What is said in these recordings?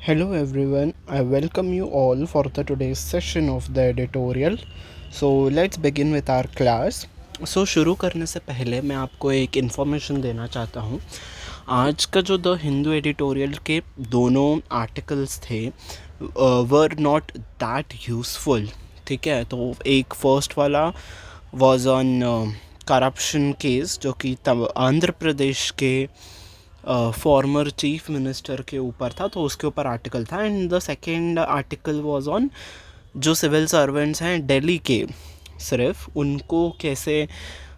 Hello everyone, I welcome you all for the today's session of the editorial. So let's begin with our class. So शुरू करने से पहले मैं आपको एक इन्फॉर्मेशन देना चाहता हूँ. आज का जो द हिंदू एडिटोरियल के दोनों आर्टिकल्स थे वर नॉट दैट यूज़फुल. ठीक है, तो एक फर्स्ट वाला वॉज ऑन करप्शन केस जो कि तब आंध्र प्रदेश के फॉर्मर चीफ मिनिस्टर के ऊपर था, तो उसके ऊपर आर्टिकल था. And the second article was on जो सिविल सर्वेंट्स हैं दिल्ली के, सिर्फ उनको कैसे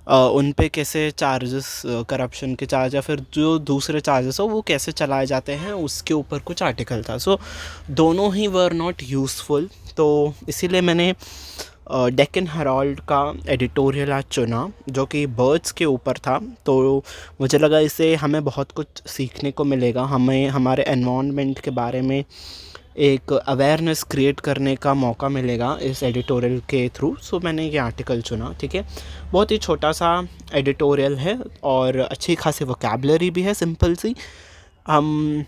उन पे कैसे चार्जेस, करप्शन के चार्ज या फिर जो दूसरे चार्जेस हो वो कैसे चलाए जाते हैं, उसके ऊपर कुछ आर्टिकल था. सो दोनों ही वर नॉट यूज़फुल, तो इसीलिए मैंने डेक्कन हेराल्ड का एडिटोरियल आज चुना जो कि बर्ड्स के ऊपर था. तो मुझे लगा इससे हमें बहुत कुछ सीखने को मिलेगा, हमें हमारे एनवायरनमेंट के बारे में एक अवेयरनेस क्रिएट करने का मौका मिलेगा इस एडिटोरियल के थ्रू. सो मैंने ये आर्टिकल चुना. ठीक है, बहुत ही छोटा सा एडिटोरियल है और अच्छी खासी वोकैबुलरी भी है, सिंपल सी. हम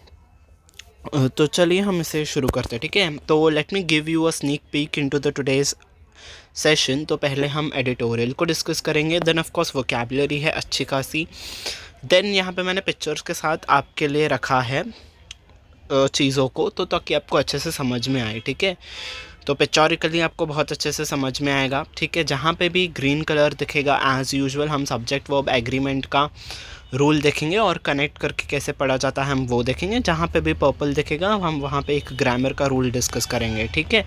तो चलिए हम इसे शुरू करते हैं. ठीक है, तो let me give you a sneak peek into the today's session. तो पहले हम एडिटोरियल को डिस्कस करेंगे, देन ऑफ कोर्स वोकैबुलरी है अच्छी खासी. देन यहाँ पे मैंने पिक्चर्स के साथ आपके लिए रखा है चीज़ों को, तो ताकि आपको अच्छे से समझ में आए. ठीक है, तो पिक्चोरिकली आपको बहुत अच्छे से समझ में आएगा. ठीक है, जहाँ पे भी ग्रीन कलर दिखेगा एज़ यूजुअल हम सब्जेक्ट वर्ब एग्रीमेंट का रूल देखेंगे और कनेक्ट करके कैसे पढ़ा जाता है हम वो देखेंगे. जहाँ पे भी पर्पल दिखेगा हम वहाँ पे एक ग्रामर का रूल डिस्कस करेंगे. ठीक है,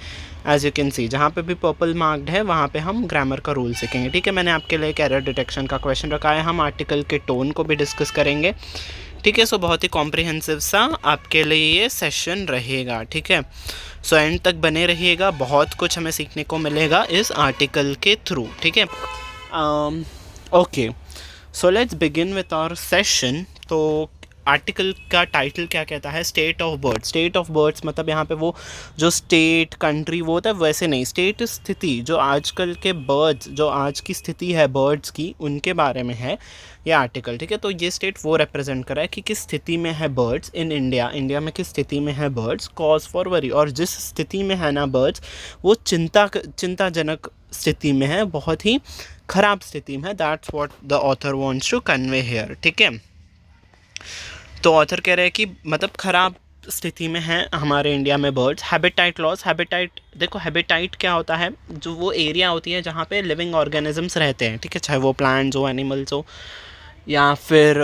एज यू कैन सी जहाँ पे भी पर्पल मार्क्ड है वहाँ पे हम ग्रामर का रूल सीखेंगे. ठीक है, मैंने आपके लिए एक एरर डिटेक्शन का क्वेश्चन रखा है. हम आर्टिकल के टोन को भी डिस्कस करेंगे. ठीक है, सो बहुत ही कॉम्प्रिहेंसिव सा आपके लिए ये सेशन रहेगा. ठीक है, सो एंड तक बने रहिएगा, बहुत कुछ हमें सीखने को मिलेगा इस आर्टिकल के थ्रू. ठीक है, okay, so let's begin with our session. तो आर्टिकल का टाइटल क्या कहता है? State of birds. State of birds मतलब यहाँ पे वो जो स्टेट कंट्री वो होता है वैसे नहीं, स्टेट स्थिति जो आजकल के बर्ड्स, जो आज की स्थिति है बर्ड्स की, उनके बारे में है ये आर्टिकल. ठीक है, तो ये स्टेट वो रिप्रेजेंट कर रहा है कि किस स्थिति में है बर्ड्स इन इंडिया, इंडिया में किस स्थिति में है बर्ड्स, कॉज फॉर वरी. और जिस स्थिति में है ना बर्ड्स वो चिंताजनक स्थिति में है, बहुत ही ख़राब स्थिति में है. That's what the author wants to convey here. ठीक है, तो ऑथर कह रहे हैं कि मतलब ख़राब स्थिति में है हमारे इंडिया में बर्ड्स. हैबिटाइट लॉस. हैबिटाइट देखो, हैबिटाइट क्या होता है? जो वो एरिया होती है जहाँ पे लिविंग ऑर्गेनिजम्स रहते हैं. ठीक है, चाहे वो प्लांट्स हो, एनिमल्स हो या फिर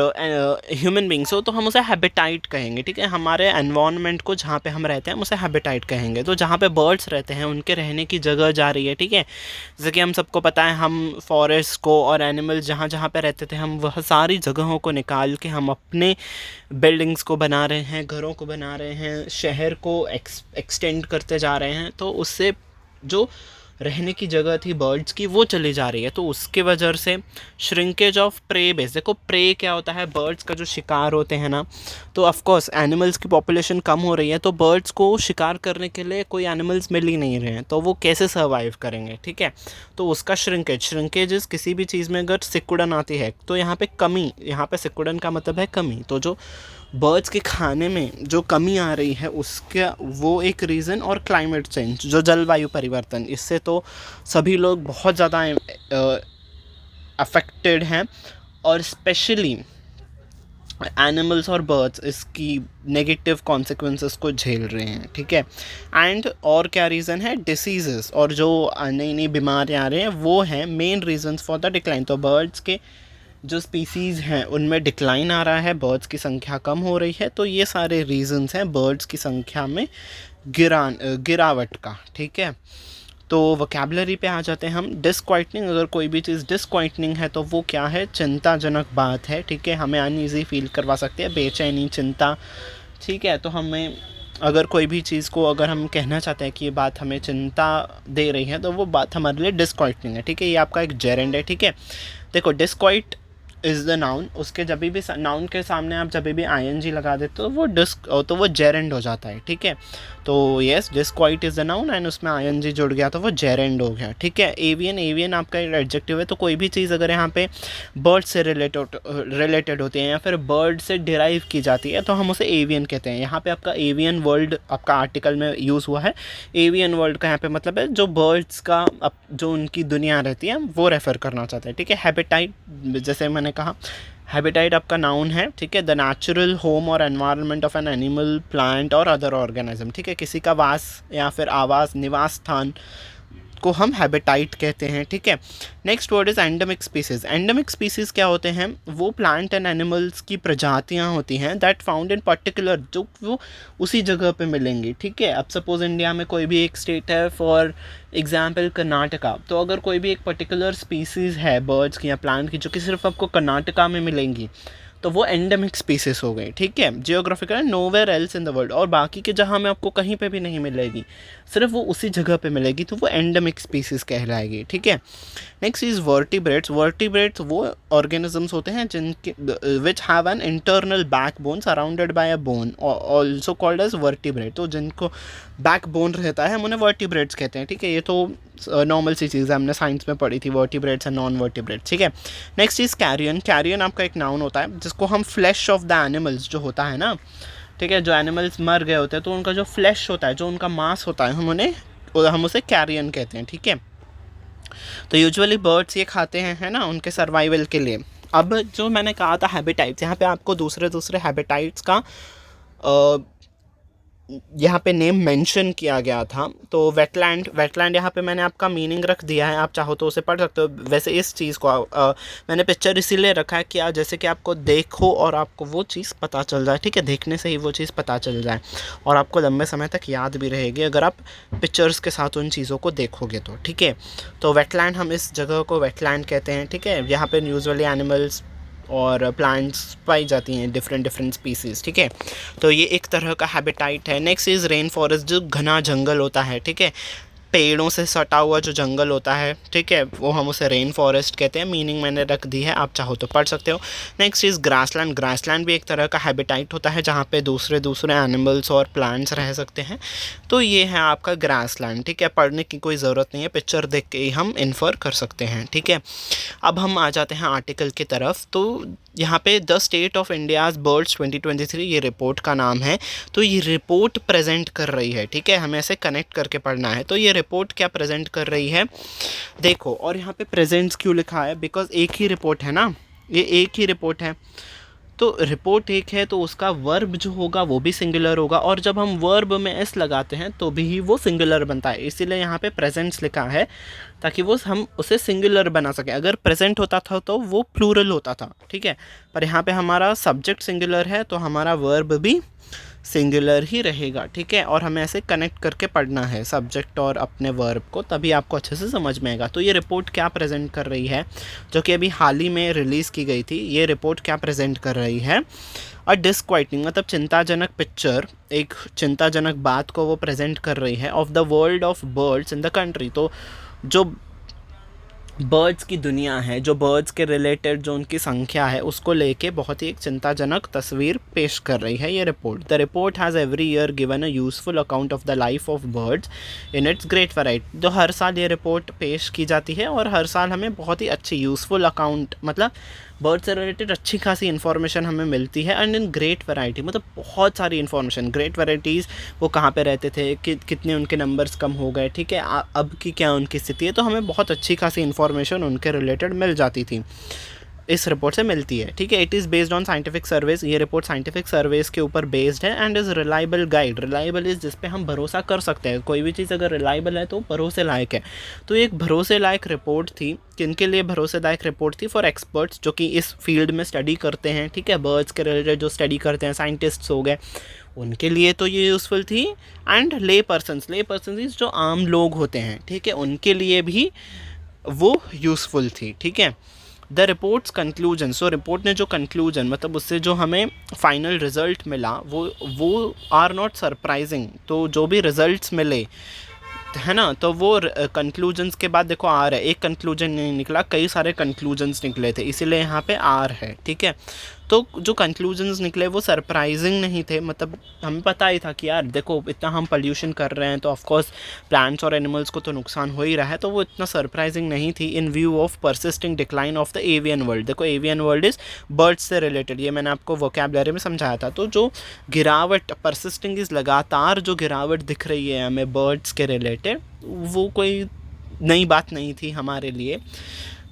ह्यूमन बींग्स हो, तो हम उसे हैबिटाइट कहेंगे. ठीक है, हमारे एनवायरनमेंट को जहाँ पे हम रहते हैं उसे हैबिटाइट कहेंगे. तो जहाँ पे बर्ड्स रहते हैं उनके रहने की जगह जा रही है. ठीक है, जैसे कि हम सबको पता है हम फॉरेस्ट को और एनिमल्स जहाँ जहाँ पे रहते थे हम वह सारी जगहों को निकाल के हम अपने बिल्डिंग्स को बना रहे हैं, घरों को बना रहे हैं, शहर को एक्सटेंड करते जा रहे हैं. तो उससे जो रहने की जगह थी बर्ड्स की वो चली जा रही है. तो उसके वजह से श्रिंकेज ऑफ प्रे बेस. देखो, प्रे क्या होता है? बर्ड्स का जो शिकार होते हैं ना, तो ऑफ कोर्स एनिमल्स की पॉपुलेशन कम हो रही है, तो बर्ड्स को शिकार करने के लिए कोई एनिमल्स मिल ही नहीं रहे हैं, तो वो कैसे सर्वाइव करेंगे? ठीक है, तो उसका श्रिंकेज किसी भी चीज़ में अगर सिकुड़न आती है तो यहाँ पे कमी, यहाँ पे सिकुड़न का मतलब है कमी. तो जो बर्ड्स के खाने में जो कमी आ रही है उसका वो एक रीज़न. और क्लाइमेट चेंज, जो जलवायु परिवर्तन, इससे तो सभी लोग बहुत ज़्यादा अफेक्टेड हैं और स्पेशली एनिमल्स और बर्ड्स इसकी नेगेटिव कॉन्सिक्वेंसेस को झेल रहे हैं. ठीक है, एंड और क्या रीज़न है? डिसीजेस और जो नई नई बीमारियाँ आ रही हैं वो हैं main reasons for the decline. तो बर्ड्स के जो स्पीसीज़ हैं उनमें डिक्लाइन आ रहा है, बर्ड्स की संख्या कम हो रही है, तो ये सारे रीजंस हैं बर्ड्स की संख्या में गिरावट का. ठीक है, तो वोकैबुलरी पे आ जाते हैं हम. डिस्क्वाइटनिंग, अगर कोई भी चीज़ डिस्क्वाइटनिंग है तो वो क्या है? चिंताजनक बात है. ठीक है, हमें अनईजी फील करवा सकती है, बेचैनी, चिंता. ठीक है, तो हमें अगर कोई भी चीज़ को अगर हम कहना चाहते हैं कि ये बात हमें चिंता दे रही है तो वो बात हमारे लिए डिस्क्वाइटनिंग है. ठीक है, ये आपका एक जेरेंड है. ठीक है, देखो डिस्क्वाइट इज़ द नाउन, उसके जब भी नाउन के सामने आप जब भी आईएनजी लगा देते हो तो वो जेरेंड हो जाता है, ठीक है। तो yes, disquiet is the noun and उसमें आईएनजी जुड़ गया तो वो जेरेंड हो गया, ठीक है। एवियन, एवियन आपका एडजेक्टिव है, तो कोई भी चीज़ अगर यहाँ पे बर्ड से रिलेटेड होती है या फिर बर्ड से डिराइव की जाती है तो हम उसे एवियन कहते हैं। यहाँ पे आपका एवियन वर्ल्ड आपका आर्टिकल में यूज़ हुआ है। एवियन वर्ल्ड का यहाँ पे मतलब है जो बर्ड्स का जो उनकी दुनिया रहती है वो रेफ़र करना चाहते हैं, ठीक है। हैबिटाइट, जैसे मैंने कहा हैबिटाइट आपका नाउन है, ठीक है। द नेचुरल होम और environment of an animal, plant और अदर ऑर्गेनिज्म, ठीक है। किसी का वास या फिर आवास, निवास स्थान को हम हैबिटाइट कहते हैं, ठीक है। Next word is endemic species. Endemic species क्या होते हैं? वो प्लांट एंड एनिमल्स की प्रजातियां होती हैं दैट फाउंड इन पर्टिकुलर, जो वो उसी जगह पे मिलेंगी, ठीक है। अब सपोज इंडिया में कोई भी एक स्टेट है, फॉर एग्जाम्पल कर्नाटका, तो अगर कोई भी एक पर्टिकुलर स्पीसीज़ है बर्ड्स की या प्लांट की जो कि सिर्फ आपको कर्नाटका में मिलेंगी, तो वो एंडेमिक स्पीसीज हो गई, ठीक है। जियोग्राफिकल है, nowhere else in the world, और बाकी के जहाँ में आपको कहीं पे भी नहीं मिलेगी, सिर्फ वो उसी जगह पे मिलेगी, तो वो एंडेमिक स्पीसीज कहलाएगी, ठीक है। Next is vertebrates. वर्टिब्रेट्स वो ऑर्गेनिजम्स होते हैं जिनके which have an internal back bone surrounded by a bone, also called as vertebrate. तो जिनको बैक बोन रहता है हम उन्हें वर्टिब्रेट्स कहते हैं, ठीक है। ये तो नॉर्मल सी चीज़ है, हमने साइंस में पढ़ी थी, वर्टिब्रेट्स एंड नॉन वर्टिब्रेट्स, ठीक है। Next is carrion. कैरियन आपका एक नाउन होता है जिसको हम फ्लैश ऑफ द एनिमल्स जो होता है ना, ठीक है, जो एनिमल्स मर गए होते हैं तो उनका जो फ्लैश होता है, जो उनका मांस होता है, हम उसे कैरियन कहते हैं, ठीक है। तो यूजुअली बर्ड्स ये खाते हैं, है ना, उनके सर्वाइवल के लिए। अब जो मैंने कहा था हैबिटाइट्स, यहाँ पे आपको दूसरे दूसरे हैबिटाइट्स का यहाँ पे नेम मेंशन किया गया था। तो वेटलैंड यहाँ पे मैंने आपका मीनिंग रख दिया है, आप चाहो तो उसे पढ़ सकते हो। वैसे इस चीज़ को मैंने पिक्चर इसीलिए रखा है कि जैसे कि आपको देखो और आपको वो चीज़ पता चल जाए, ठीक है। देखने से ही वो चीज़ पता चल जाए और आपको लंबे समय तक याद भी रहेगी अगर आप पिक्चर्स के साथ उन चीज़ों को देखोगे तो, ठीक है। तो वेटलैंड, हम इस जगह को वेटलैंड कहते हैं, ठीक है। यहाँ पे यूजुअली एनिमल्स और प्लांट्स पाई जाती हैं, डिफरेंट स्पीसीज़, ठीक है। तो ये एक तरह का हैबिटाइट है। नेक्स्ट इज़ रेन फॉरेस्ट, जो घना जंगल होता है, ठीक है, पेड़ों से सटा हुआ जो जंगल होता है, ठीक है, वो हम उसे रेन फॉरेस्ट कहते हैं। मीनिंग मैंने रख दी है, आप चाहो तो पढ़ सकते हो। Next is grassland. ग्रासलैंड भी एक तरह का हैबिटाइट होता है जहाँ पे दूसरे एनिमल्स और प्लांट्स रह सकते हैं। तो ये है आपका ग्रासलैंड, ठीक है। पढ़ने की कोई ज़रूरत नहीं है, पिक्चर देख के ही हम इन्फर कर सकते हैं, ठीक है। अब हम आ जाते हैं आर्टिकल की तरफ। तो यहाँ पे the state of India's birds 2023 ये रिपोर्ट का नाम है। तो ये रिपोर्ट प्रेजेंट कर रही है, ठीक है, हमें ऐसे कनेक्ट करके पढ़ना है। तो ये रिपोर्ट क्या प्रेजेंट कर रही है, देखो, और यहाँ पे प्रेजेंट्स क्यों लिखा है, बिकॉज एक ही रिपोर्ट है ना, ये एक ही रिपोर्ट है। तो रिपोर्ट एक है तो उसका वर्ब जो होगा वो भी सिंगुलर होगा, और जब हम वर्ब में एस लगाते हैं तो भी वो सिंगुलर बनता है, इसीलिए यहाँ पे प्रेजेंट्स लिखा है ताकि वो हम उसे सिंगुलर बना सकें। अगर प्रेजेंट होता था तो वो प्लूरल होता था, ठीक है, पर यहाँ पे हमारा सब्जेक्ट सिंगुलर है तो हमारा वर्ब भी सिंगुलर ही रहेगा, ठीक है। और हमें ऐसे कनेक्ट करके पढ़ना है सब्जेक्ट और अपने वर्ब को, तभी आपको अच्छे से समझ में आएगा। तो ये रिपोर्ट क्या प्रेजेंट कर रही है, जो कि अभी हाल ही में रिलीज़ की गई थी, ये रिपोर्ट क्या प्रेजेंट कर रही है, और डिस्क्वाइटिंग मतलब चिंताजनक पिक्चर, एक चिंताजनक बात को वो प्रेजेंट कर रही है, of the world of birds in the country. तो जो बर्ड्स की दुनिया है, जो बर्ड्स के रिलेटेड जो उनकी संख्या है उसको लेके बहुत ही एक चिंताजनक तस्वीर पेश कर रही है ये report. The report has every year given a useful account of the life of birds in its great variety. तो हर साल ये रिपोर्ट पेश की जाती है और हर साल हमें बहुत ही अच्छी यूज़फुल अकाउंट, मतलब बर्ड से रिलेटेड अच्छी खासी इन्फॉर्मेशन हमें मिलती है, एंड इन ग्रेट वैरायटी, मतलब बहुत सारी इन्फॉर्मेशन। ग्रेट वैराइटीज़, वो कहाँ पे रहते थे, कितने उनके नंबर्स कम हो गए, ठीक है, अब की क्या उनकी स्थिति है, तो हमें बहुत अच्छी खासी इन्फॉर्मेशन उनके रिलेटेड मिल जाती थी, इस रिपोर्ट से मिलती है, ठीक है। It is based on scientific surveys, ये रिपोर्ट साइंटिफिक सर्वेज के ऊपर बेस्ड है, and is reliable guide. Reliable is जिस पे हम भरोसा कर सकते हैं, कोई भी चीज़ अगर रिलायबल है तो भरोसे लायक है। तो एक भरोसे लायक रिपोर्ट थी, किनके लिए भरोसेदायक रिपोर्ट थी, फॉर एक्सपर्ट्स जो कि इस फील्ड में स्टडी करते हैं, ठीक है, बर्ड्स के रिलेटेड जो स्टडी करते हैं, साइंटिस्ट्स हो गए, उनके लिए तो ये यूज़फुल थी, एंड ले पर्सनस इज़ जो आम लोग होते हैं, ठीक है, उनके लिए भी वो यूज़फुल थी, ठीक है। The reports conclusion, so report ने जो कंक्लूजन, मतलब उससे जो हमें फाइनल रिज़ल्ट मिला वो आर नॉट सरप्राइजिंग। तो जो भी रिज़ल्ट्स मिले है ना। तो वो कंक्लूजन्स के बाद देखो आर है, एक कंक्लूजन नहीं निकला, कई सारे कंक्लूजन्स निकले थे, इसीलिए यहाँ पे आर है, ठीक है। तो जो कंक्लूजन्स निकले वो सरप्राइजिंग नहीं थे, मतलब हमें पता ही था कि यार देखो इतना हम पोल्यूशन कर रहे हैं तो ऑफकोर्स प्लांट्स और एनिमल्स को तो नुकसान हो ही रहा है, तो वो इतना सरप्राइजिंग नहीं थी इन view of persisting decline of the avian world. देखो एवियन वर्ल्ड इज़ बर्ड्स से रिलेटेड, ये मैंने आपको वोकैबुलरी में समझाया था। तो जो गिरावट परसिस्टिंग इज़ लगातार जो गिरावट दिख रही है हमें बर्ड्स के रिलेटेड, वो कोई नई बात नहीं थी हमारे लिए,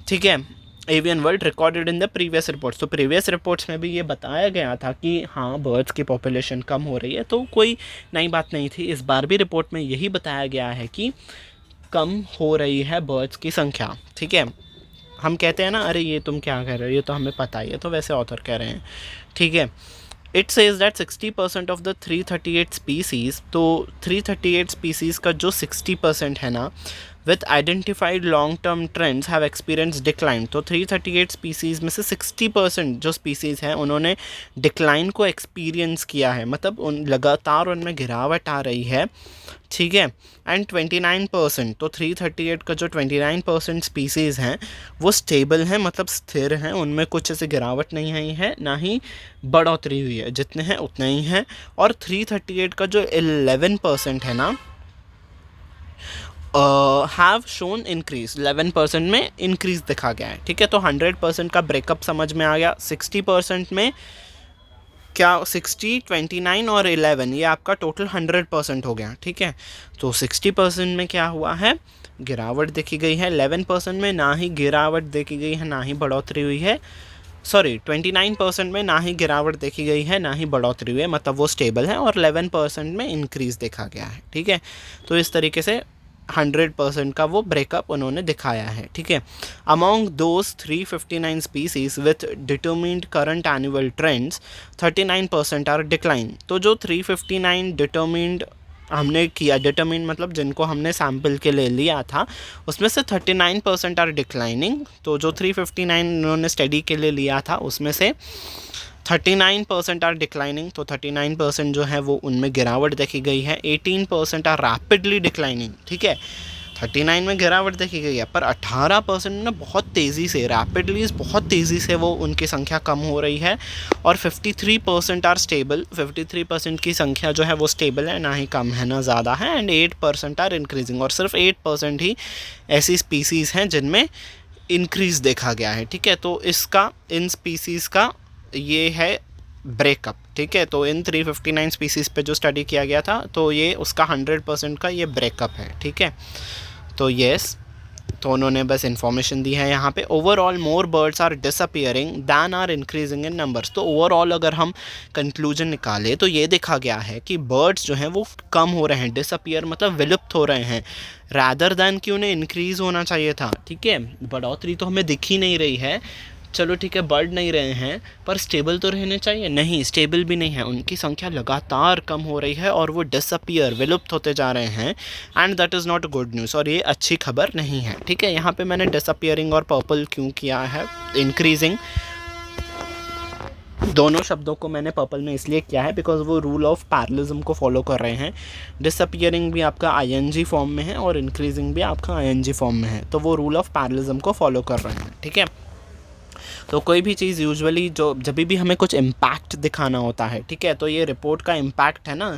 ठीक है। Avian world recorded in the previous reports, तो प्रीवियस रिपोर्ट्स में भी ये बताया गया था कि हाँ बर्ड्स की पॉपुलेशन कम हो रही है, तो कोई नई बात नहीं थी। इस बार भी रिपोर्ट में यही बताया गया है कि कम हो रही है बर्ड्स की संख्या, ठीक है। हम कहते हैं ना अरे ये तुम क्या कह रहे हो, ये तो हमें पता ही है, तो वैसे ऑथर कह रहे हैं, ठीक है। It says that 60% of the 338 species, तो 338 स्पीसीज़ का जो 60% है ना, with identified long term trends have experience decline. तो 338 स्पीसीज़ में से 60% जो स्पीसीज़ हैं उन्होंने डिक्लाइन को एक्सपीरियंस किया है, मतलब उन लगातार उनमें गिरावट आ रही है, ठीक है। एंड 29%, तो 338 का जो 29% स्पीसीज़ हैं वो स्टेबल हैं, मतलब स्थिर हैं, उनमें कुछ ऐसी गिरावट नहीं आई है, ना ही बढ़ोतरी हुई है, जितने हैं उतने ही हैं। और 338 का जो 11% है ना हैव शोन इंक्रीज, 11% में इंक्रीज दिखा गया है, ठीक है। तो 100% का ब्रेकअप समझ में आ गया। 60% में क्या 60, 29 और 11 ये आपका टोटल 100% हो गया, ठीक है। तो 60% में क्या हुआ है, गिरावट देखी गई है, 11% में ना ही गिरावट देखी गई है ना ही बढ़ोतरी हुई है, सॉरी 29% में ना ही गिरावट देखी गई है ना ही बढ़ोतरी हुई है, मतलब वो स्टेबल है, और 11% में इंक्रीज़ देखा गया है, ठीक है। तो इस तरीके से 100% का वो ब्रेकअप उन्होंने दिखाया है, ठीक है। Among those 359 species with determined current annual trends 39% are decline. तो जो 359 डिटर्मिन्ड हमने किया, डिटर्मिन मतलब जिनको हमने सैम्पल के लिए लिया था, उसमें से 39% आर डिक्लाइनिंग। तो जो 359 उन्होंने स्टडी के लिए लिया था उसमें से 39% आर डिक्लाइनिंग, तो 39% जो है वो उनमें गिरावट देखी गई है। 18% आर रैपिडली डिक्लाइनिंग, ठीक है। 39 में गिरावट देखी गई है, पर 18% में बहुत तेज़ी से, रैपिडली बहुत तेज़ी से वो उनकी संख्या कम हो रही है। और 53% आर स्टेबल, 53% की संख्या जो है वो स्टेबल है, ना ही कम है ना ज़्यादा है। एंड 8% आर इंक्रीजिंग, और सिर्फ 8% ही ऐसी स्पीसीज़ हैं जिनमें इंक्रीज़ देखा गया है, ठीक है। तो इसका इन स्पीसीज़ का ये है ब्रेकअप, ठीक है। तो इन 359 स्पीसीज़ पे जो स्टडी किया गया था, तो ये उसका 100% का ये ब्रेकअप है, ठीक है। तो येस, तो उन्होंने बस इन्फॉर्मेशन दी है यहाँ पे। Overall more birds are disappearing than are increasing in numbers. तो ओवरऑल अगर हम कंक्लूजन निकालें तो ये देखा गया है कि बर्ड्स जो हैं वो कम हो रहे हैं, डिसअपियर मतलब विलुप्त हो रहे हैं, रैदर दैन कि उन्हें इंक्रीज़ होना चाहिए था, ठीक है। बढ़ोतरी तो हमें दिख ही नहीं रही है, चलो ठीक है बढ़ नहीं रहे हैं, पर स्टेबल तो रहने चाहिए, नहीं स्टेबल भी नहीं है, उनकी संख्या लगातार कम हो रही है और वो डिसअपियर विलुप्त होते जा रहे हैं। And that is not good news, और ये अच्छी खबर नहीं है, ठीक है। यहाँ पे मैंने डिसअपियरिंग और पर्पल क्यों किया है, इंक्रीजिंग, दोनों शब्दों को मैंने पर्पल में इसलिए किया है बिकॉज वो रूल ऑफ पैरेललिज्म को फॉलो कर रहे हैं। डिसअपियरिंग भी आपका आईएनजी फॉर्म में है और इंक्रीजिंग भी आपका आईएनजी फॉर्म में है, तो वो रूल ऑफ पैरेललिज्म को फॉलो कर रहे हैं, ठीक है। तो कोई भी चीज़ यूजुअली जो जब भी हमें कुछ इम्पैक्ट दिखाना होता है, ठीक है, तो ये रिपोर्ट का इम्पैक्ट है ना,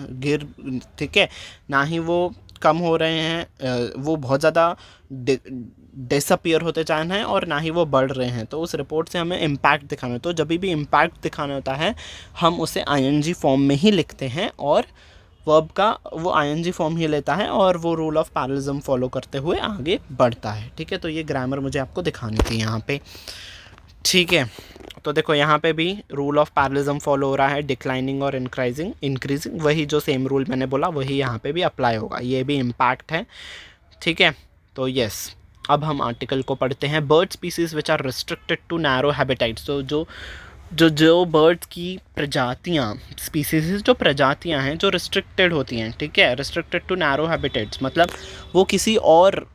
ठीक है, ना ही वो कम हो रहे हैं, वो बहुत ज़्यादा डिसअपियर होते जा रहे हैं, और ना ही वो बढ़ रहे हैं। तो उस रिपोर्ट से हमें इम्पैक्ट दिखाना है, तो जब भी इम्पैक्ट दिखाना होता है हम उसे आईएनजी फॉर्म में ही लिखते हैं, और वर्ब का वो आईएनजी फॉर्म ही लेता है और वो रूल ऑफ पैरेललिज्म फॉलो करते हुए आगे बढ़ता है, ठीक है। तो ये ग्रामर मुझे आपको दिखानी थी यहाँ पे, ठीक है। तो देखो यहाँ पे भी रूल ऑफ पैरेललिज्म फॉलो हो रहा है, डिक्लाइनिंग और इंक्रीजिंग, वही जो सेम रूल मैंने बोला वही यहाँ पे भी अप्लाई होगा, ये भी इम्पैक्ट है, ठीक है। तो यस, अब हम आर्टिकल को पढ़ते हैं। Bird species which are restricted to narrow habitats. तो जो बर्ड्स की प्रजातियाँ, स्पीसीज जो प्रजातियाँ हैं जो रिस्ट्रिक्टेड होती हैं, ठीक है, रिस्ट्रिक्टेड टू नैरो हैबिटेट्स मतलब वो किसी और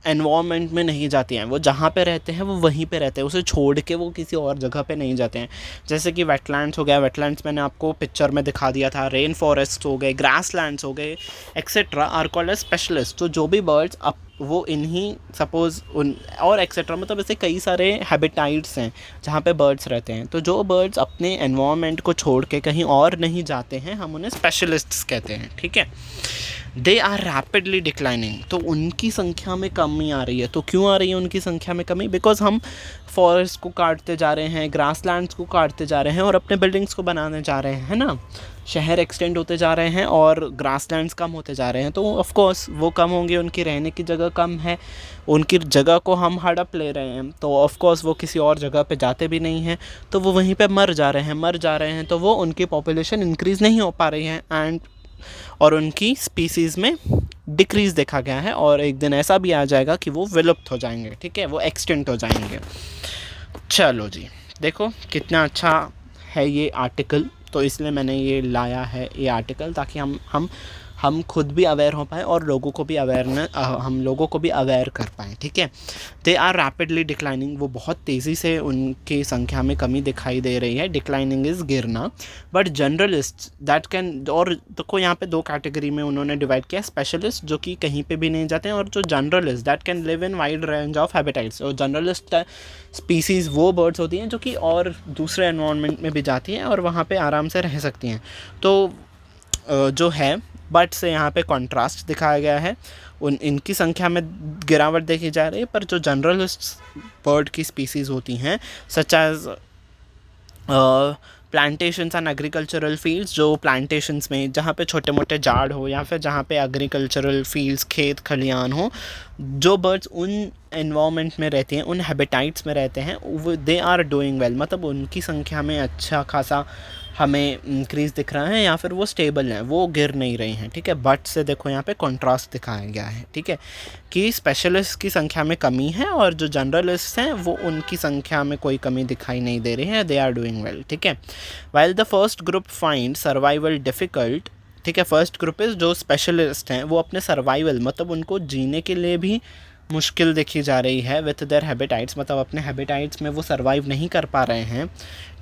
एनवायरनमेंट में नहीं जाती हैं, वो जहाँ पे रहते हैं वो वहीं पे रहते हैं, उसे छोड़ के वो किसी और जगह पे नहीं जाते हैं। जैसे कि वेटलैंड्स हो गया, वेटलैंड्स मैंने आपको पिक्चर में दिखा दिया था, रेन फॉरेस्ट हो गए, ग्रास लैंड्स हो गए, et cetera are called as specialist. तो जो भी बर्ड्स अब वो इन्हीं सपोज़ उन और एक्सेट्रा मतलब ऐसे कई सारे हैबिटाइट्स हैं जहाँ पे बर्ड्स रहते हैं। तो जो बर्ड्स अपने एनवायरनमेंट को छोड़ के कहीं और नहीं जाते हैं, हम उन्हें स्पेशलिस्ट्स कहते हैं, ठीक है। दे आर रैपिडली डिक्लाइनिंग, तो उनकी संख्या में कमी आ रही है। तो क्यों आ रही है उनकी संख्या में कमी? बिकॉज हम फॉरेस्ट को काटते जा रहे हैं, ग्रासलैंड्स को काटते जा रहे हैं और अपने बिल्डिंग्स को बनाने जा रहे हैं, है ना। शहर एक्सटेंड होते जा रहे हैं और ग्रासलैंड्स कम होते जा रहे हैं, तो ऑफ कोर्स वो कम होंगे, उनकी रहने की जगह कम है, उनकी जगह को हम हड़प ले रहे हैं, तो ऑफ कोर्स वो किसी और जगह पे जाते भी नहीं हैं, तो वो वहीं पे मर जा रहे हैं, तो वो उनकी पॉपुलेशन इंक्रीज़ नहीं हो पा रही है एंड और उनकी स्पीसीज़ में डिक्रीज़ देखा गया है। और एक दिन ऐसा भी आ जाएगा कि वो विलुप्त हो जाएंगे, ठीक है, वो एक्सटिंक्ट हो जाएंगे। चलो जी, देखो कितना अच्छा है ये आर्टिकल, तो इसलिए मैंने ये लाया है ये आर्टिकल, ताकि हम खुद भी अवेयर हो पाए और लोगों को भी हम लोगों को भी अवेयर कर पाएँ, ठीक है। दे आर रैपिडली डिक्लाइनिंग, वो बहुत तेज़ी से उनकी संख्या में कमी दिखाई दे रही है। डिक्लाइनिंग इज़ गिरना। बट जनरलिस्ट दैट कैन, और देखो यहाँ पे दो कैटेगरी में उन्होंने डिवाइड किया, स्पेशलिस्ट जो कि कहीं पे भी नहीं जाते हैं, और जो generalist that can live in wide range of habitats. और जनरलिस्ट स्पीसीज़ वो बर्ड्स होती हैं जो कि और दूसरे एनवायरनमेंट में भी जाती हैं और वहाँ पे आराम से रह सकती हैं। तो जो है बट से यहाँ पे कॉन्ट्रास्ट दिखाया गया है, इनकी संख्या में गिरावट देखी जा रही है। पर जो जनरलिस्ट बर्ड की स्पीसीज़ होती हैं such as plantations and agricultural fields, जो प्लांटेशंस में जहाँ पे छोटे मोटे झाड़ हो या फिर जहाँ पे एग्रीकल्चरल फील्ड्स खेत खलियान हो, जो बर्ड्स उन एनवायरनमेंट में रहते हैं, उन हैबिटाइट्स में रहते हैं, दे आर डूइंग वेल, मतलब उनकी संख्या में अच्छा खासा हमें इंक्रीज़ दिख रहा है, या फिर वो स्टेबल हैं, वो गिर नहीं रही हैं, ठीक है। बट से देखो यहाँ पे कॉन्ट्रास्ट दिखाया गया है, ठीक है, कि स्पेशलिस्ट की संख्या में कमी है और जो जनरलिस्ट हैं वो उनकी संख्या में कोई कमी दिखाई नहीं दे रही है, दे आर डूइंग वेल, ठीक है। While the first group find survival difficult, ठीक है, फर्स्ट ग्रुप इज़ जो स्पेशलिस्ट हैं वो अपने सर्वाइवल मतलब उनको जीने के लिए भी मुश्किल देखी जा रही है विथ देयर हैबिटाइट्स, मतलब अपने हैबिटाइट्स में वो सर्वाइव नहीं कर पा रहे हैं,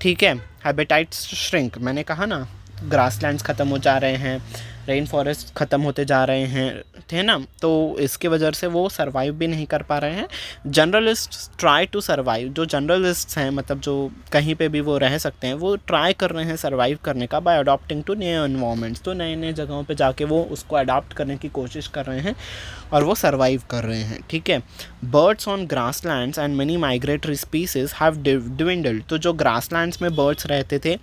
ठीक है। हैबिटाइट्स श्रिंक, मैंने कहा ना, ग्रासलैंड्स ख़त्म हो जा रहे हैं, रेन फॉरेस्ट ख़त्म होते जा रहे हैं, थे ना, तो इसके वजह से वो सर्वाइव भी नहीं कर पा रहे हैं। जनरलिस्ट ट्राई टू सर्वाइव, जो जनरलिस्ट हैं मतलब जो कहीं पे भी वो रह सकते हैं, वो ट्राई कर रहे हैं सर्वाइव करने का by adopting to new environments, तो नए नए जगहों पे जाके वो उसको अडॉप्ट करने की कोशिश कर रहे हैं और वो सर्वाइव कर रहे हैं, ठीक है। Birds on grasslands and many migratory species have dwindled, तो जो ग्रासलैंड्स में बर्ड्स रहते थे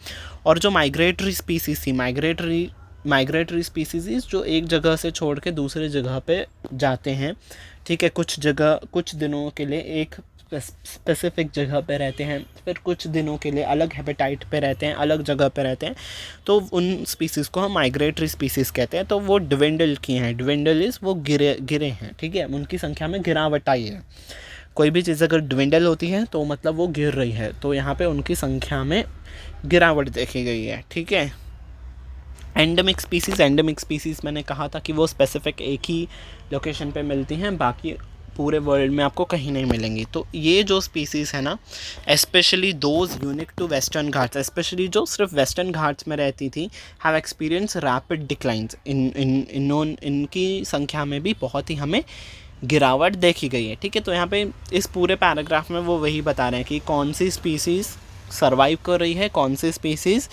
और जो माइग्रेटरी स्पीसीज थी, माइग्रेटरी स्पीसीज जो एक जगह से छोड़ के दूसरे जगह पे जाते हैं, ठीक है, कुछ जगह कुछ दिनों के लिए एक स्पेसिफिक जगह पे रहते हैं, फिर कुछ दिनों के लिए अलग हैबिटाइट पे रहते हैं, अलग जगह पे रहते हैं, तो उन स्पीसीज़ को हम माइग्रेटरी स्पीसीज़ कहते हैं। तो वो डिविंडल किए हैं, डिविंडल इज़ वो गिरे हैं, ठीक है, उनकी संख्या में गिरावट आई है। कोई भी चीज़ अगर डिविंडल होती है तो मतलब वो गिर रही है, तो यहाँ पे उनकी संख्या में गिरावट देखी गई है, ठीक है। एंडेमिक स्पीसीज़ मैंने कहा था कि वो स्पेसिफिक एक ही लोकेशन पे मिलती हैं, बाकी पूरे वर्ल्ड में आपको कहीं नहीं मिलेंगी। तो ये जो स्पीसीज़ है ना, specially those unique to Western Ghats, specially जो सिर्फ वेस्टर्न घाट्स में रहती थी, हैव एक्सपीरियंस रैपिड डिक्लाइंस, इनकी संख्या में भी बहुत ही हमें गिरावट देखी गई है, ठीक है। तो यहाँ पे इस पूरे पैराग्राफ में वो वही बता रहे हैं कि कौन सी स्पीसीज़ सर्वाइव कर रही है, कौन सी स्पीसीज़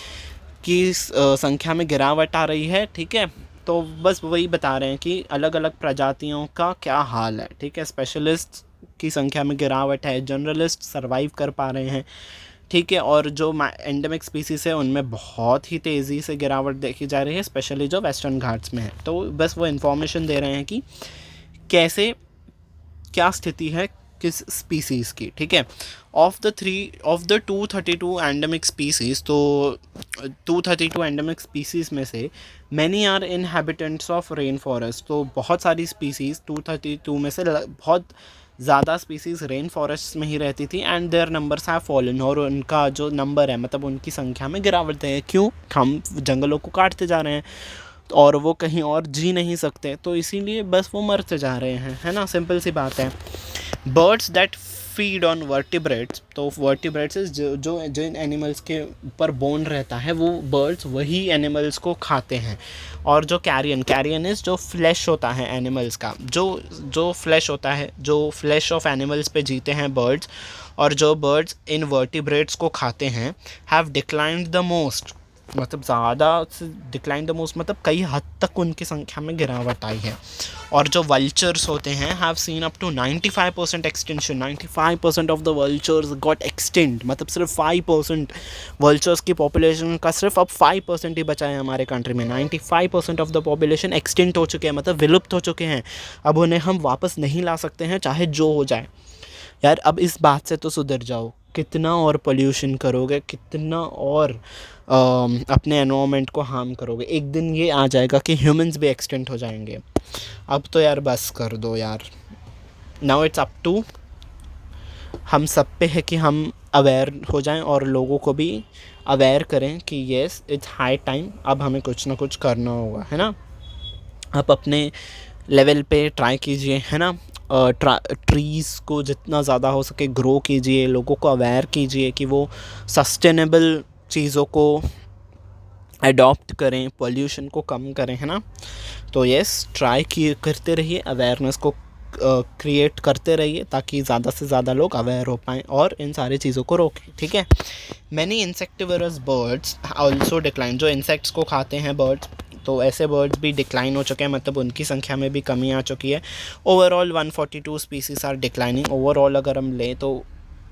की संख्या में गिरावट आ रही है, ठीक है। तो बस वही बता रहे हैं कि अलग अलग प्रजातियों का क्या हाल है, ठीक है। स्पेशलिस्ट की संख्या में गिरावट है, जनरलिस्ट सर्वाइव कर पा रहे हैं, ठीक है, और जो एंडेमिक स्पीसीज़ है उनमें बहुत ही तेज़ी से गिरावट देखी जा रही है, स्पेशली जो वेस्टर्न घाट्स में है। तो बस वो इन्फॉर्मेशन दे रहे हैं कि कैसे क्या स्थिति है किस स्पीसीज़ की, ठीक है। ऑफ द 232 एंडेमिक स्पीसीज़, तो 232 एंडेमिक स्पीसीज़ में से many are inhabitants of rain forest, तो बहुत सारी स्पीसीज़ 232 में से बहुत ज़्यादा स्पीसीज़ रेन फॉरेस्ट में ही रहती थी, and their numbers have fallen, और उनका जो नंबर है मतलब उनकी संख्या में गिरावट है। क्यों? हम जंगलों को काटते जा रहे हैं। और वो कहीं और जी नहीं सकते, तो इसीलिए बस वो मरते जा रहे हैं, है ना, सिंपल सी बात है। Birds that feed on vertebrates, तो वर्टिब्रेट्स जो जिन एनिमल्स के ऊपर बोन रहता है वो बर्ड्स वही एनिमल्स को खाते हैं। और जो कैरियन इज जो फ्लैश होता है एनिमल्स का, जो फ्लैश होता है, जो फ्लैश ऑफ एनिमल्स पे जीते हैं बर्ड्स, और जो बर्ड्स इन वर्टिब्रेट्स को खाते हैं, हैव डिक्लाइंड द मोस्ट, मतलब ज़्यादा से डिक्लाइन द मोस्ट, मतलब कई हद तक उनकी संख्या में गिरावट आई है। और जो वल्चर्स होते हैं have seen up to 95% extension, 95% of the vultures got extend, मतलब सिर्फ 5% वल्चर्स की पॉपुलेशन का सिर्फ अब 5% ही बचा है हमारे कंट्री में। 95% ऑफ द पॉपुलेशन एक्सटेंट हो चुके हैं, मतलब विलुप्त हो चुके हैं। अब उन्हें हम वापस नहीं ला सकते हैं, चाहे जो हो जाए। यार अब इस बात से तो सुधर जाओ, कितना और पोल्यूशन करोगे, कितना और अपने एनवायरनमेंट को हार्म करोगे। एक दिन ये आ जाएगा कि ह्यूमंस भी एक्सटेंट हो जाएंगे। अब तो यार बस कर दो यार। नाउ इट्स अप टू हम सब पे है कि हम अवेयर हो जाएं और लोगों को भी अवेयर करें कि येस इट्स हाई टाइम, अब हमें कुछ ना कुछ करना होगा, है ना। आप अपने लेवल पे ट्राई कीजिए, है ना। ट्रीज़ को जितना ज़्यादा हो सके ग्रो कीजिए, लोगों को अवेयर कीजिए कि वो सस्टेनेबल चीज़ों को अडॉप्ट करें, पोल्यूशन को कम करें, है ना। तो यस, ट्राई करते रहिए, अवेयरनेस को क्रिएट करते रहिए ताकि ज़्यादा से ज़्यादा लोग अवेयर हो पाएँ और इन सारी चीज़ों को रोकें, ठीक है। Many insectivorous birds also decline, जो इंसेक्ट्स को खाते हैं बर्ड्स, तो ऐसे बर्ड्स भी डिक्लाइन हो चुके हैं, मतलब उनकी संख्या में भी कमी आ चुकी है। Overall 142 species are declining. Overall अगर हम लें तो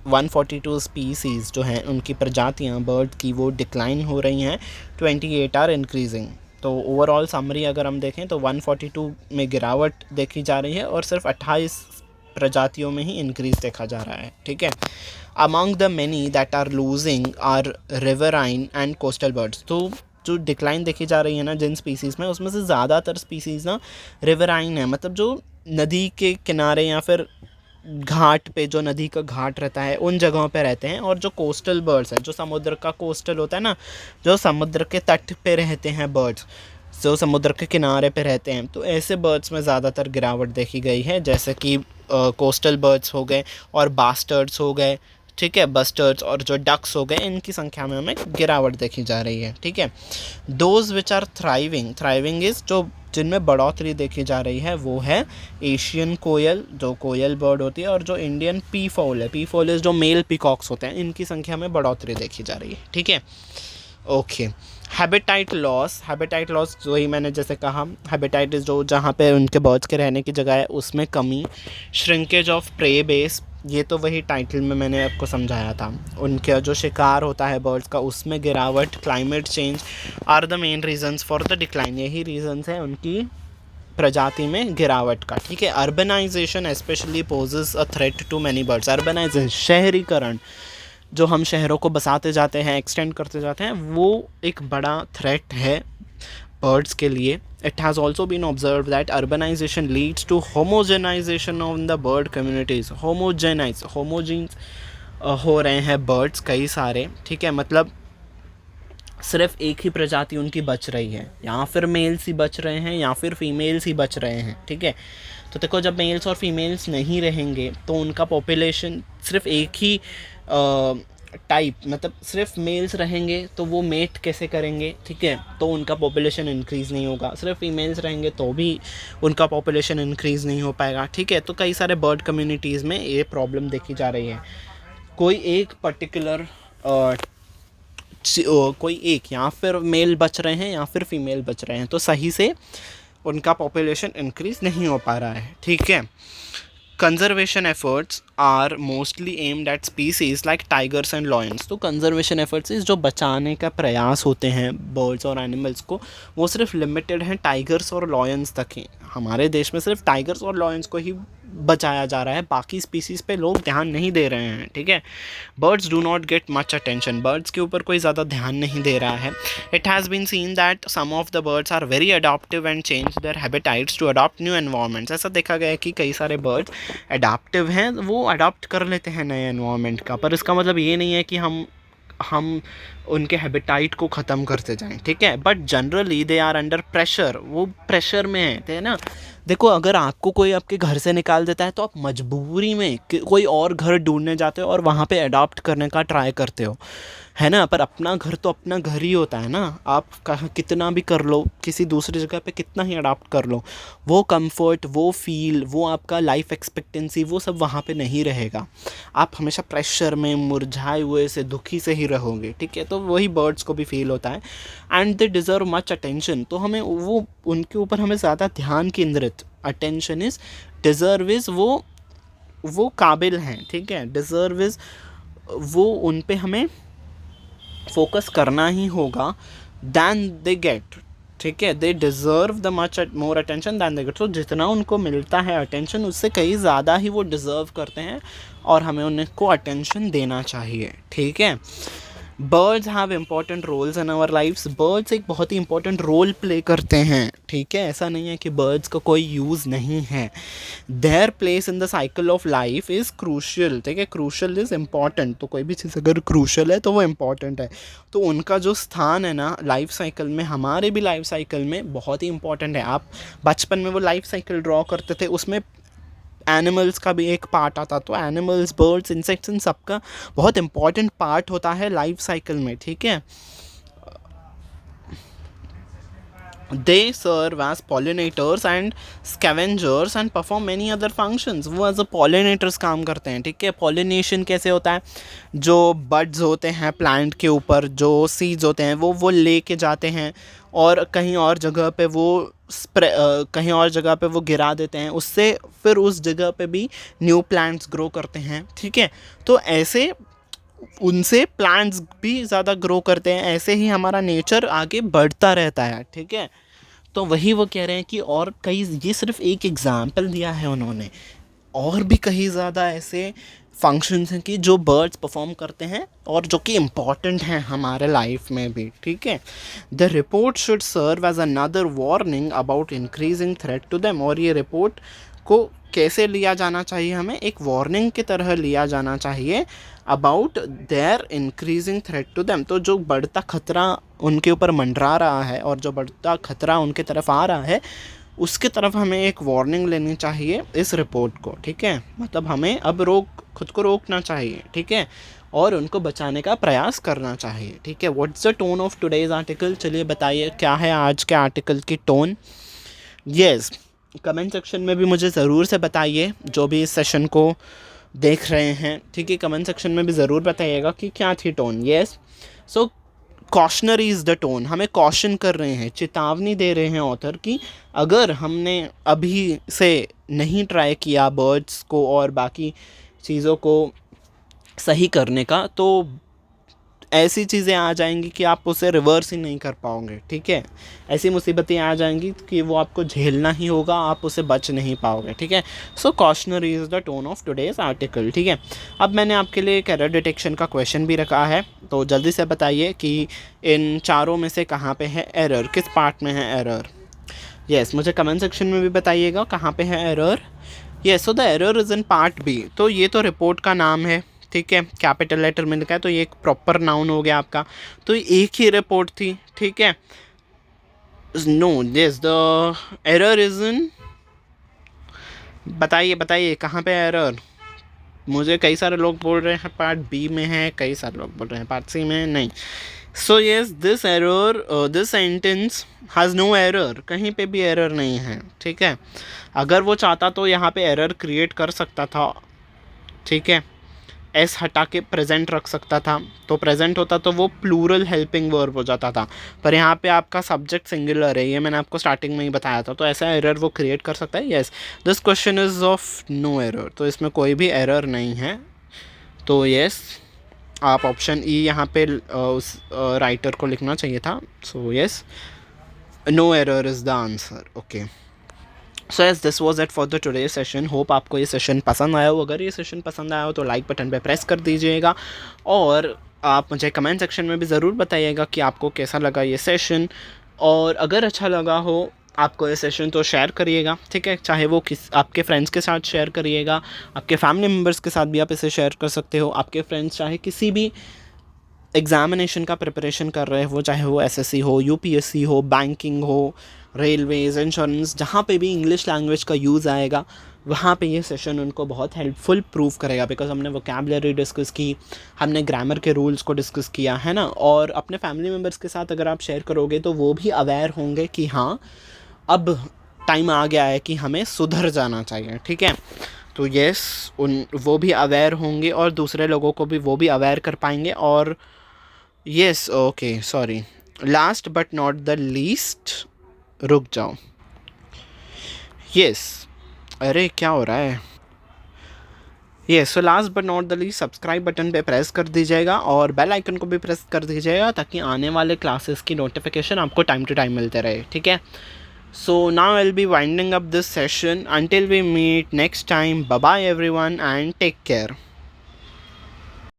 142 स्पीसीज़ जो हैं उनकी प्रजातियां बर्ड की वो डिक्लाइन हो रही हैं, 28 आर इंक्रीजिंग। तो ओवरऑल समरी अगर हम देखें तो 142 में गिरावट देखी जा रही है और सिर्फ 28 प्रजातियों में ही इंक्रीज देखा जा रहा है, ठीक है। Among the many that are losing are riverine and coastal birds, तो जो डिक्लाइन देखी जा रही है ना जिन स्पीसीज़ में, उसमें से ज़्यादातर स्पीसीज़ ना रिवराइन है, मतलब जो नदी के किनारे या फिर घाट पे, जो नदी का घाट रहता है उन जगहों पे रहते हैं। और जो कोस्टल बर्ड्स हैं, जो समुद्र का कोस्टल होता है ना, जो समुद्र के तट पे रहते हैं बर्ड्स, जो समुद्र के किनारे पे रहते हैं, तो ऐसे बर्ड्स में ज़्यादातर गिरावट देखी गई है, जैसे कि कोस्टल बर्ड्स हो गए और बास्टर्ड्स हो गए, ठीक है। बस्टर्ड्स और जो डक्स हो गए, इनकी संख्या में हमें गिरावट देखी जा रही है, ठीक है। Those which are thriving is, जो जिनमें बढ़ोतरी देखी जा रही है वो है एशियन कोयल, जो कोयल बर्ड होती है, और जो इंडियन पी फॉल है। पी फॉल इज़ जो मेल पिकॉक्स होते हैं, इनकी संख्या में बढ़ोतरी देखी जा रही है, ठीक है। ओके, हैबिटाइट लॉस जो ही मैंने जैसे कहा, हैबिटाइट इज़ जो जहाँ पे उनके बर्ड्स के रहने की जगह है उसमें कमी। श्रिंकेज ऑफ प्रे बेस, ये तो वही टाइटल में मैंने आपको समझाया था, उनका जो शिकार होता है बर्ड्स का उसमें गिरावट। Climate change are the main reasons for the decline, यही रीजंस हैं उनकी प्रजाति में गिरावट का, ठीक है। Urbanisation specially poses a threat to many birds, urbanisation, शहरीकरण, जो हम शहरों को बसाते जाते हैं, एक्सटेंड करते जाते हैं, वो एक बड़ा थ्रेट है बर्ड्स के लिए। It has also been observed that urbanization leads to homogenization of the bird communities. होमोजीन्स हो रहे हैं बर्ड्स कई सारे, ठीक है। मतलब सिर्फ एक ही प्रजाति उनकी बच रही है, या फिर मेल्स ही बच रहे हैं या फिर फीमेल्स ही बच रहे हैं, ठीक है। तो देखो, जब मेल्स और फीमेल्स नहीं रहेंगे तो उनका पॉपुलेशन सिर्फ एक ही टाइप, मतलब सिर्फ मेल्स रहेंगे तो वो मेट कैसे करेंगे, ठीक है। तो उनका पॉपुलेशन इंक्रीज़ नहीं होगा। सिर्फ फीमेल्स रहेंगे तो भी उनका पॉपुलेशन इंक्रीज़ नहीं हो पाएगा, ठीक है। तो कई सारे बर्ड कम्युनिटीज़ में ये प्रॉब्लम देखी जा रही है। कोई एक पर्टिकुलर कोई एक, या फिर मेल बच रहे हैं या फिर फीमेल बच रहे हैं, तो सही से उनका पॉपुलेशन इंक्रीज़ नहीं हो पा रहा है, ठीक है। Conservation efforts are mostly aimed at species like tigers and lions, तो कंजर्वेशन एफर्ट्स जो बचाने का प्रयास होते हैं बर्ड्स और एनिमल्स को, वो सिर्फ लिमिटेड हैं टाइगर्स और लॉयंस तक ही। हमारे देश में सिर्फ टाइगर्स और लॉयंस को ही बचाया जा रहा है, बाकी स्पीसीज़ पे लोग ध्यान नहीं दे रहे हैं, ठीक है। Birds do not get much attention, birds के ऊपर कोई ज़्यादा ध्यान नहीं दे रहा है। It has been seen that some of the birds are very adoptive and change their habitats to adopt new environments, ऐसा देखा गया है कि कई सारे बर्ड्स अडॉप्टिव हैं, वो अडॉप्ट कर लेते हैं नए एनवायरनमेंट का। पर इसका मतलब ये नहीं है कि हम उनके हैबिटाइट को ख़त्म करते जाएं, ठीक है। But generally they are under pressure, वो प्रेशर में है ना। देखो, अगर आपको कोई आपके घर से निकाल देता है तो आप मजबूरी में कोई और घर ढूंढने जाते हो और वहाँ पे अडॉप्ट करने का ट्राई करते हो, है ना। पर अपना घर तो अपना घर ही होता है ना। आप कहाँ कितना भी कर लो, किसी दूसरी जगह पे कितना ही अडॉप्ट कर लो, वो कंफर्ट, वो फील, वो आपका लाइफ एक्सपेक्टेंसी, वो सब वहाँ पे नहीं रहेगा। आप हमेशा प्रेशर में मुरझाए हुए से, दुखी से ही रहोगे, ठीक है। तो वही बर्ड्स को भी फील होता है। And they deserve much attention, तो हमें वो उनके ऊपर हमें ज़्यादा ध्यान केंद्रित, अटेंशन इज़, डिज़र्व इज़, वो काबिल हैं, ठीक है। डिज़र्व इज़, वो उन पे हमें फोकस करना ही होगा दैन दे गेट, ठीक है। They deserve the much more attention than they get. तो जितना उनको मिलता है अटेंशन, उससे कहीं ज़्यादा ही वो डिज़र्व करते हैं और हमें उनको अटेंशन देना चाहिए, ठीक है। Birds have important roles in our lifes. Birds एक बहुत ही इंपॉर्टेंट रोल प्ले करते हैं, ठीक है। ऐसा नहीं है कि बर्ड्स का कोई यूज़ नहीं है। Their place in the cycle of life is crucial, ठीक है। क्रूशियल इज़ इम्पॉर्टेंट, तो कोई भी चीज़ अगर क्रूशियल है तो वो इम्पॉर्टेंट है। तो उनका जो स्थान है ना लाइफ साइकिल में, हमारे भी लाइफ साइकिल में बहुत ही इंपॉर्टेंट है। आप बचपन में वो लाइफ साइकिल ड्रॉ करते थे, उसमें एनिमल्स का भी एक पार्ट आता, तो एनिमल्स, बर्ड्स, इंसेक्ट्स, इन सबका बहुत इंपॉर्टेंट पार्ट होता है लाइफ साइकिल में, ठीक है। They serve as pollinators and scavengers and perform many other functions. वो एज अ pollinators काम करते हैं, ठीक है। pollination कैसे होता है, जो buds होते हैं प्लांट के ऊपर, जो seeds होते हैं वो लेके जाते हैं और कहीं और जगह पे वो कहीं और जगह पे वो गिरा देते हैं, उससे फिर उस जगह पे भी न्यू प्लांट्स ग्रो करते हैं, ठीक है। तो ऐसे उनसे प्लांट्स भी ज़्यादा ग्रो करते हैं, ऐसे ही हमारा नेचर आगे बढ़ता रहता है, ठीक है। तो वही वो कह रहे हैं कि और कई, ये सिर्फ एक एग्जाम्पल दिया है उन्होंने, और भी कहीं ज़्यादा ऐसे फंक्शंस हैं कि जो बर्ड्स परफॉर्म करते हैं और जो कि इम्पॉर्टेंट हैं हमारे लाइफ में भी, ठीक है। The report should serve as another warning about increasing threat to them. और ये रिपोर्ट को कैसे लिया जाना चाहिए, हमें एक वार्निंग की तरह लिया जाना चाहिए about their increasing threat to them. तो जो बढ़ता खतरा उनके ऊपर मंडरा रहा है और जो बढ़ता खतरा उनके तरफ आ रहा है, उसके तरफ हमें एक वार्निंग लेनी चाहिए इस रिपोर्ट को, ठीक है। मतलब हमें अब खुद को रोकना चाहिए, ठीक है, और उनको बचाने का प्रयास करना चाहिए, ठीक है। What's the tone of today's article, चलिए बताइए क्या है आज के आर्टिकल की टोन। यस, कमेंट सेक्शन में भी मुझे ज़रूर से बताइए, जो भी इस सेशन को देख रहे हैं, ठीक है। कमेंट सेक्शन में भी ज़रूर बताइएगा कि क्या थी tone. Yes, so cautionary is the tone, हमें कॉशन कर रहे हैं, चेतावनी दे रहे हैं ऑथर की अगर हमने अभी से नहीं ट्राई किया बर्ड्स को और बाकी चीज़ों को सही करने का, तो ऐसी चीज़ें आ जाएंगी कि आप उसे रिवर्स ही नहीं कर पाओगे, ठीक है। ऐसी मुसीबतें आ जाएंगी कि वो आपको झेलना ही होगा, आप उसे बच नहीं पाओगे, ठीक है। So cautionary is the tone of today's article, ठीक है। अब मैंने आपके लिए एक एरर डिटेक्शन का क्वेश्चन भी रखा है, तो जल्दी से बताइए कि इन चारों में से कहाँ पे है एरर, किस पार्ट में है एरर। यस, मुझे कमेंट सेक्शन में भी बताइएगा कहाँ पे है error. Yes, so the error is in part B. तो ये तो रिपोर्ट का नाम है, ठीक है, कैपिटल लेटर में लिखा है, तो ये एक प्रॉपर नाउन हो गया आपका। तो एक ही रिपोर्ट थी, ठीक है। No, yes, the error is in, बताइए कहाँ पे एरर। मुझे कई सारे लोग बोल रहे हैं पार्ट बी में है, कई सारे लोग बोल रहे हैं पार्ट सी में नहीं। So yes, this error, this sentence has no error, कहीं पे भी एरर नहीं है, ठीक है। अगर वो चाहता तो यहाँ पे एरर क्रिएट कर सकता था, ठीक है। एस हटा के प्रेजेंट रख सकता था, तो प्रेजेंट होता तो वो प्लूरल हेल्पिंग वर्ब हो जाता था, पर यहाँ पे आपका सब्जेक्ट सिंगुलर है, ये मैंने आपको स्टार्टिंग में ही बताया था। तो ऐसा एरर वो क्रिएट कर सकता है। Yes, this question is of no error, तो इसमें कोई भी एरर नहीं है। तो यस, आप ऑप्शन ई यहाँ पे उस राइटर को लिखना चाहिए था। So yes, no error is the answer, okay. So yes, this was it for the today session. Hope आपको ये सेशन पसंद आया हो। अगर ये सेशन पसंद आया हो तो लाइक बटन पे प्रेस कर दीजिएगा, और आप मुझे कमेंट सेक्शन में भी ज़रूर बताइएगा कि आपको कैसा लगा ये सेशन। और अगर अच्छा लगा हो आपको ये सेशन तो शेयर करिएगा, ठीक है। चाहे वो आपके फ्रेंड्स के साथ शेयर करिएगा, आपके फैमिली मेम्बर्स के साथ भी आप इसे शेयर कर सकते हो। आपके फ्रेंड्स चाहे किसी भी एग्ज़ामिनेशन का प्रिपरेशन कर रहे हो, चाहे वो एसएससी हो, यूपीएससी हो, बैंकिंग हो, रेलवेज़, इंश्योरेंस, जहाँ पे भी इंग्लिश लैंग्वेज का यूज़ आएगा वहाँ पे ये सेशन उनको बहुत हेल्पफुल प्रूव करेगा। बिकॉज हमने वोकैबुलरी डिस्कस की, हमने ग्रामर के रूल्स को डिस्कस किया है ना, और अपने फैमिली मेम्बर्स के साथ अगर आप शेयर करोगे तो वो भी अवेयर होंगे कि हाँ अब टाइम आ गया है कि हमें सुधर जाना चाहिए, ठीक है। तो यस, उन वो भी अवेयर होंगे और दूसरे लोगों को भी वो भी अवेयर कर पाएंगे। और yes, okay, sorry, last but not the least, रुक जाओ, यस, अरे क्या हो रहा है, yes, so last but not the least, subscribe button पे प्रेस कर दीजिएगा और बेल आइकन को भी प्रेस कर दीजिएगा ताकि आने वाले क्लासेस की नोटिफिकेशन आपको टाइम टू टाइम मिलते रहे, ठीक है। So now I'll be winding up this session. Until we meet next time, bye bye everyone and take care.